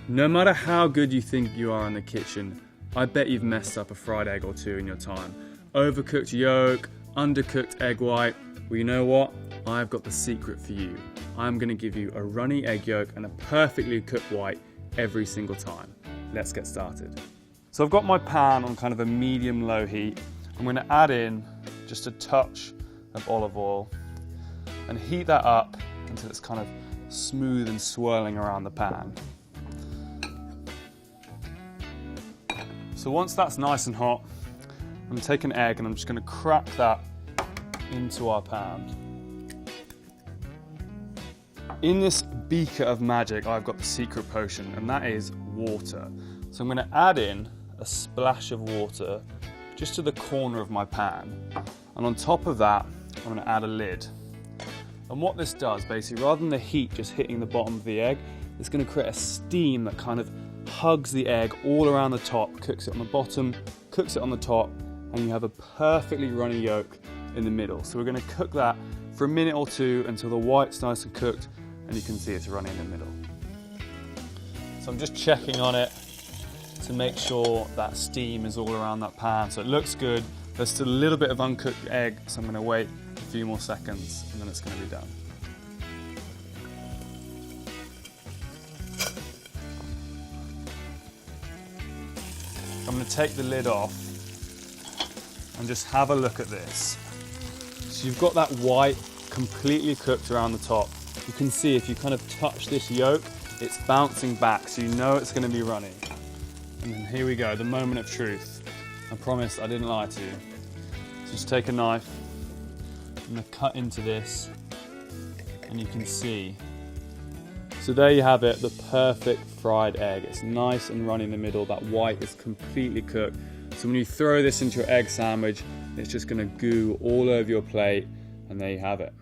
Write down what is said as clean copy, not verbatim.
No matter how good you think you are in the kitchen, I bet you've messed up a fried egg or two in your time. Overcooked yolk, undercooked egg white. Well, you know what? I've got the secret for you. I'm going to give you a runny egg yolk and a perfectly cooked white every single time. Let's get started. So I've got my pan on kind of a medium-low heat. I'm going to add in just a touch of olive oil and heat that up until it's kind of smooth and swirling around the pan. So once that's nice and hot, I'm going to take an egg and I'm just going to crack that into our pan. In this beaker of magic, I've got the secret potion, and that is water. So I'm going to add in a splash of water just to the corner of my pan. And on top of that, I'm going to add a lid. And what this does, basically, rather than the heat just hitting the bottom of the egg, it's going to create a steam that kind of hugs the egg all around the top, cooks it on the bottom, cooks it on the top, and you have a perfectly runny yolk in the middle. So we're going to cook that for a minute or two until the white's nice and cooked, and you can see it's runny in the middle. So I'm just checking on it to make sure that steam is all around that pan. So it looks good. There's still a little bit of uncooked egg, so I'm going to wait a few more seconds and then it's going to be done. I'm going to take the lid off and just have a look at this. So you've got that white completely cooked around the top. You can see if you kind of touch this yolk, it's bouncing back, so you know it's going to be runny. And then here we go, the moment of truth. I promise I didn't lie to you. So just take a knife, I'm going to cut into this, and you can see. So there you have it, the perfect fried egg. It's nice and runny in the middle, that white is completely cooked. So when you throw this into your egg sandwich, it's just going to goo all over your plate, and there you have it.